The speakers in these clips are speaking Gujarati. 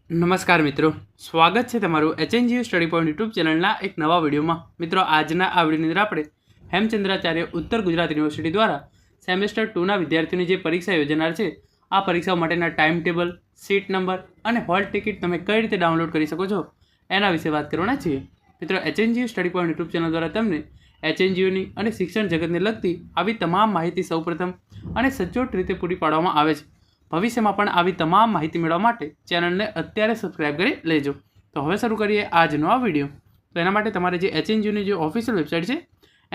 નમસ્કાર મિત્રો, સ્વાગત છે તમારું HNGU સ્ટડી પોઈન્ટ યુટ્યુબ ચેનલના એક નવા વિડીયોમાં. મિત્રો, આજના આ વિડીયોની અંદર આપણે હેમચંદ્રાચાર્ય ઉત્તર ગુજરાત યુનિવર્સિટી દ્વારા સેમેસ્ટર 2ના વિદ્યાર્થીઓની જે પરીક્ષા યોજનાર છે, આ પરીક્ષાઓ માટેના ટાઈમ ટેબલ, સીટ નંબર અને હોલ ટિકિટ તમે કઈ રીતે ડાઉનલોડ કરી શકો છો એના વિશે વાત કરવાના છીએ. મિત્રો, HNGU study point YouTube channel દ્વારા તમને HNGUની અને શિક્ષણ જગતને લગતી આવી તમામ માહિતી સૌપ્રથમ અને સચોટ રીતે પૂરી પાડવામાં આવે છે. ભવિષ્યમાં પણ આવી તમામ માહિતી મેળવવા માટે ચેનલને અત્યારે સબસ્ક્રાઇબ કરી લેજો. તો હવે શરૂ કરીએ આજનો આ વિડીયો. તો એના માટે તમારે જે HNGUની જે ઓફિશિયલ વેબસાઇટ છે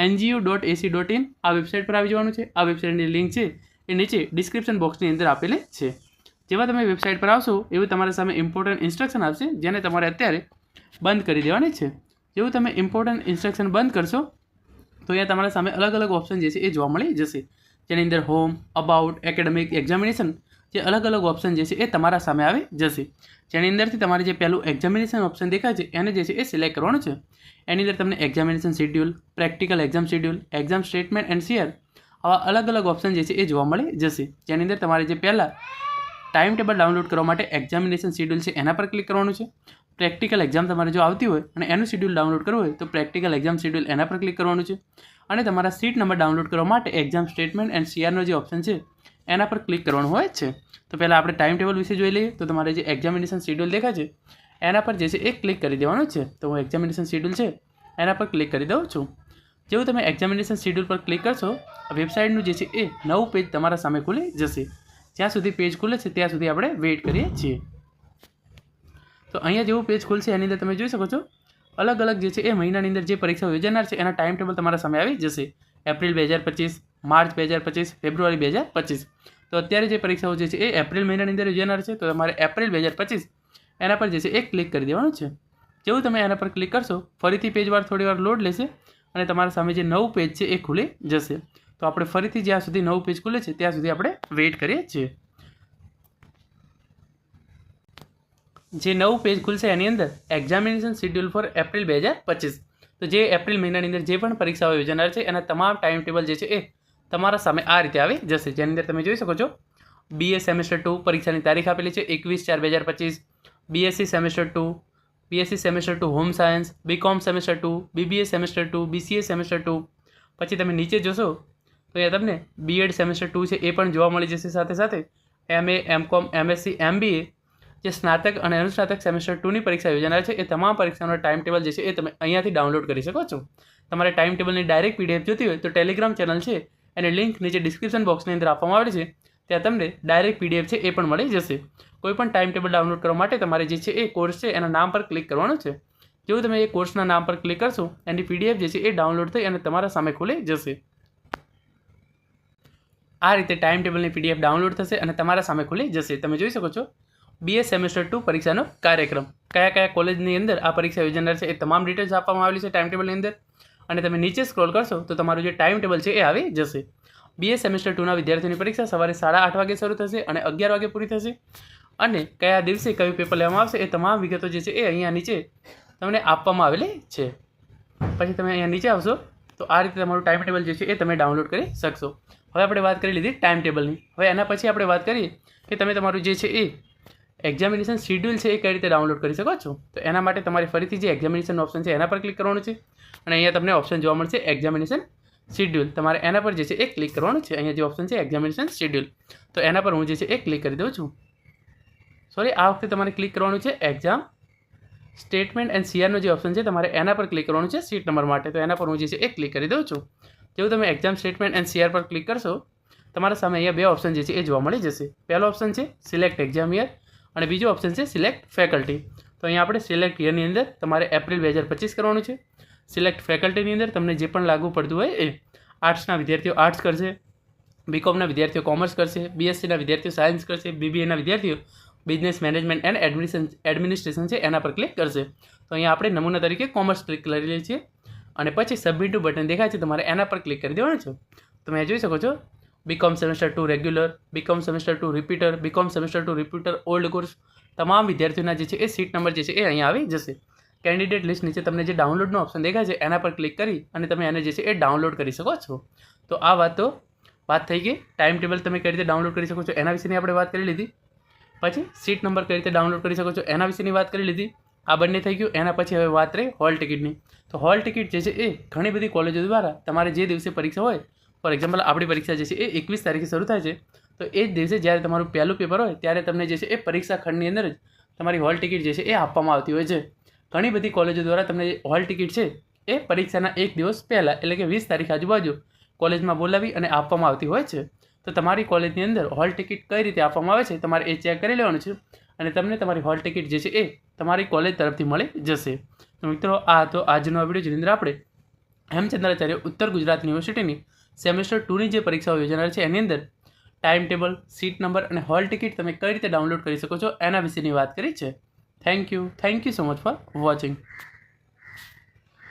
ngo.ac.in આ વેબસાઇટ પર આવી જવાનું છે. આ વેબસાઇટની લિંક છે એ નીચે ડિસ્ક્રિપ્શન બોક્સની અંદર આપેલી છે. જેવા તમે વેબસાઇટ પર આવશો એવું તમારા સામે ઇમ્પોર્ટન્ટ ઇન્સ્ટ્રક્શન આવશે, જેને તમારે અત્યારે બંધ કરી દેવાની છે. જેવું તમે ઇમ્પોર્ટન્ટ ઇન્સ્ટ્રક્શન બંધ કરશો તો અહીંયા તમારા સામે અલગ અલગ ઓપ્શન જે છે એ જોવા મળી જશે, જેની અંદર હોમ, અબાઉટ, એકેડેમિક, એક્ઝામિનેશન જે અલગ અલગ ઓપ્શન જે છે એ તમારા સામે આવી જશે. જેની અંદરથી તમારે જે પહેલું એક્ઝામિનેશન ઓપ્શન દેખાય છે એને જે છે એ સિલેક્ટ કરવાનું છે. એની અંદર તમને examination schedule, practical exam schedule, exam statement and share આવા અલગ અલગ ઓપ્શન જે છે એ જોવા મળી જશે. જેની અંદર તમારે જે પહેલાં ટાઈમ ટેબલ ડાઉનલોડ કરવા માટે એક્ઝામિનેશન શેડ્યુલ છે એના પર ક્લિક કરવાનું છે. પ્રેક્ટિકલ એક્ઝામ તમારે જો આવતી હોય અને એનું શેડ્યુલ ડાઉનલોડ કરવું હોય તો પ્રેક્ટિકલ એક્ઝામ શેડ્યુલ એના પર ક્લિક કરવાનું છે. અને તમારા સીટ નંબર ડાઉનલોડ કરવા માટે એક્ઝામ સ્ટેટમેન્ટ એન્ડ સીઆરનો જે ઓપ્શન છે એના પર ક્લિક કરવાનું હોય છે. તો પહેલાં આપણે ટાઈમ ટેબલ વિશે જોઈ લઈએ. તો તમારે જે એક્ઝામિનેશન શેડ્યુલ દેખાય છે એના પર જે છે એ ક્લિક કરી દેવાનું છે. તો હું એક્ઝામિનેશન શેડ્યુલ છે એના પર ક્લિક કરી દઉં છું. જેવું તમે એક્ઝામિનેશન શેડ્યુલ પર ક્લિક કરશો, વેબસાઇટનું જે છે એ નવું પેજ તમારા સામે ખુલી જશે. જ્યાં સુધી પેજ ખુલે છે ત્યાં સુધી આપણે વેઇટ કરીએ છીએ. તો અહીંયા જેવું પેજ ખુલશે એની અંદર તમે જોઈ શકો છો અલગ અલગ જે છે એ મહિનાની અંદર જે પરીક્ષાઓ યોજાનાર છે એના ટાઈમ ટેબલ તમારા સામે આવી જશે. એપ્રિલ 2025, માર્ચ 2025, ફેબ્રુઆરી 2025. તો અત્યારે જે પરીક્ષાઓ જે છે એ એપ્રિલ મહિનાની અંદર યોજાનાર છે, તો તમારે એપ્રિલ 2025 એના પર જે છે એ ક્લિક કરી દેવાનું છે. જેવું તમે એના પર ક્લિક કરશો ફરીથી પેજવાર થોડી વાર લોડ લેશે અને તમારા સામે જે નવું પેજ છે એ ખુલી જશે. તો આપણે ફરીથી જ્યાં સુધી નવું પેજ ખુલે છે ત્યાં સુધી આપણે વેઇટ કરીએ છીએ. જે નવું પેજ ખુલશે એની અંદર એક્ઝામિનેશન શેડ્યુલ ફોર એપ્રિલ 2025. તો જે એપ્રિલ મહિનાની અંદર જે પણ પરીક્ષાઓ યોજાનાર છે એના તમામ ટાઈમ ટેબલ જે છે એ તમારા સામે આ રીતે આવી જશે. જેની અંદર તમે જોઈ શકો છો BA સેમેસ્ટર 2 પરીક્ષાની તારીખ આપેલી છે 21/4/2025, BSc semester 2, BSc semester 2 home science, BCom semester 2, BBA semester 2, BCA semester 2. પછી તમે નીચે જોશો તો અહીંયા તમને B.Ed સેમેસ્ટર 2 છે એ પણ જોવા મળી જશે. સાથે સાથે MA, MCom, MSc, MBA જે સ્નાતક અને અનુસ્નાતક સેમેસ્ટર 2ની પરીક્ષા યોજાનાર છે એ તમામ પરીક્ષાનો ટાઈમ ટેબલ જે છે એ તમે અહીંયાથી ડાઉનલોડ કરી શકો છો. તમારે ટાઈમ ટેબલની ડાયરેક્ટ PDF જોતી હોય તો ટેલિગ્રામ ચેનલ છે એની લિંક નીચે ડિસ્ક્રિપ્શન બોક્સની અંદર આપવામાં આવેલી છે. ત્યાં તમને ડાયરેક્ટ PDF છે એ પણ મળી જશે. કોઈ પણ ટાઈમ ટેબલ ડાઉનલોડ કરવા માટે તમારે જે છે એ કોર્સ છે એના નામ પર ક્લિક કરવાનું છે. જેવું તમે એ કોર્સના નામ પર ક્લિક કરશો એની PDF જે છે એ ડાઉનલોડ થઈ અને તમારા સામે ખુલી જશે. આ રીતે ટાઈમ ટેબલની PDF ડાઉનલોડ થશે અને તમારા સામે ખુલી જશે. તમે જોઈ શકો છો BA સેમેસ્ટર 2 પરીક્ષાનો કાર્યક્રમ, કયા કયા કોલેજની અંદર આ પરીક્ષા યોજાનાર છે એ તમામ ડિટેલ્સ આપવામાં આવેલી છે ટાઈમ ટેબલની અંદર. અને તમે નીચે સ્ક્રોલ કરશો તો તમારું જે ટાઈમ ટેબલ છે એ આવી જશે. BA સેમેસ્ટર 2ના વિદ્યાર્થીઓની પરીક્ષા સવારે 8:30 વાગે શરૂ થશે અને 11 વાગે પૂરી થશે. અને કયા દિવસે કયું પેપર લેવામાં આવશે એ તમામ વિગતો જે છે એ અહીંયા નીચે તમને આપવામાં આવેલી છે. પછી તમે અહીંયા નીચે આવશો તો આ રીતે તમારું ટાઈમ ટેબલ જે છે એ તમે ડાઉનલોડ કરી શકશો. હવે આપણે વાત કરી લીધી ટાઈમ ટેબલની. હવે એના પછી આપણે વાત કરીએ કે તમે તમારું જે છે એ એક્ઝામિનેશન શેડ્યુલ છે એ કઈ રીતે ડાઉનલોડ કરી શકો છો. તો એના માટે તમારે ફરીથી જે એક્ઝામિનેશન ઓપ્શન છે એના પર ક્લિક કરવાનું છે અને અહીંયા તમને ઓપ્શન જોવા મળશે એક્ઝામિનેશન શેડ્યુલ. તમારે એના પર જે છે એ ક્લિક કરવાનું છે. અહીંયા જે ઓપ્શન છે એક્ઝામિનેશન શેડ્યુલ, તો એના પર હું જે છે એ ક્લિક કરી દઉં છું. સોરી, આ વખતે તમારે ક્લિક કરવાનું છે એક્ઝામ સ્ટેટમેન્ટ એન્ડ સીઆરનો જે ઓપ્શન છે તમારે એના પર ક્લિક કરવાનું છે સીટ નંબર માટે. તો એના પર હું જે છે એ ક્લિક કરી દઉં છું. જેવું તમે એક્ઝામ સ્ટેટમેન્ટ એન્ડ સીઆર પર ક્લિક કરશો તમારા સામે અહીંયા બે ઓપ્શન જે છે એ જોવા મળી જશે. પહેલો ઓપ્શન છે સિલેક્ટ એક્ઝામ યર અને બીજો ઓપ્શન છે સિલેક્ટ ફેકલ્ટી. તો અહીંયા આપણે સિલેક્ટ યરની અંદર તમારે એપ્રિલ 2025 કરવાનું છે. સિલેક્ટ ફેકલ્ટીની અંદર તમને જે પણ લાગુ પડતું હોય એ આર્ટ્સના વિદ્યાર્થીઓ આર્ટ્સ કરશે, BComના વિદ્યાર્થીઓ કોમર્સ કરશે, BScના વિદ્યાર્થીઓ સાયન્સ કરશે, BBAના વિદ્યાર્થીઓ બિઝનેસ મેનેજમેન્ટ એન્ડ એડમિનિસ્ટ્રેશન છે એના પર ક્લિક કરશે. તો અહીંયા આપણે નમૂના તરીકે કોમર્સ ક્લિક કરી લઈએ છીએ અને પછી સબમિટ બટન દેખાય છે તમારે એના પર ક્લિક કરી દેવાનું છે. તમે જોઈ શકો છો BCom semester 2 regular, BCom semester 2 repeater, BCom semester 2 repeater old course તમામ વિદ્યાર્થીઓના જે છે એ સીટ નંબર જે છે એ અહીંયા આવી જશે. કેન્ડિડેટ લિસ્ટ નીચે તમને જે ડાઉનલોડનો ઓપ્શન દેખાય છે એના પર ક્લિક કરી અને તમે એને જે છે એ ડાઉનલોડ કરી શકો છો. તો આ વાત થઈ ગઈ ટાઈમ ટેબલ તમે કઈ રીતે ડાઉનલોડ કરી શકો છો એના વિશેની આપણે વાત કરી લીધી. પછી સીટ નંબર કઈ રીતે ડાઉનલોડ કરી શકો છો એના વિશેની વાત કરી લીધી. આ બંને થઈ ગયું. એના પછી હવે વાત રહી હોલ ટિકિટની. તો હોલ ટિકિટ જે છે એ ઘણી બધી કોલેજો દ્વારા તમારે જે દિવસે પરીક્ષા હોય, ફોર એક્ઝામ્પલ આપણી પરીક્ષા જે છે એ 21 તારીખે શરૂ થાય છે, તો એ જ દિવસે જ્યારે તમારું પહેલું પેપર હોય ત્યારે તમને જે છે એ પરીક્ષા ખંડની અંદર જ તમારી હોલ ટિકિટ જે છે એ આપવામાં આવતી હોય છે. ઘણી બધી કોલેજો દ્વારા તમને હોલ ટિકિટ છે એ પરીક્ષાના એક દિવસ પહેલાં એટલે કે 20 તારીખ આજુબાજુ કોલેજમાં બોલાવી અને આપવામાં આવતી હોય છે. તો તમારી કોલેજની અંદર હોલ ટિકિટ કઈ રીતે આપવામાં આવે છે તમારે એ ચેક કરી લેવાનું છે અને તમને તમારી હોલ ટિકિટ જે છે એ તમારી કોલેજ તરફથી મળી જશે. તો મિત્રો આ હતો આજનો આ વિડીયો, જેની અંદર આપણે હેમચંદ્રાચાર્ય ઉત્તર ગુજરાત યુનિવર્સિટીની સેમેસ્ટર 2ની જે પરીક્ષાઓ યોજાનાર છે એની અંદર ટાઈમ ટેબલ, સીટ નંબર અને હોલ ટિકિટ તમે કઈ રીતે ડાઉનલોડ કરી શકો છો એના વિશેની વાત કરી છે. Thank you so much for watching.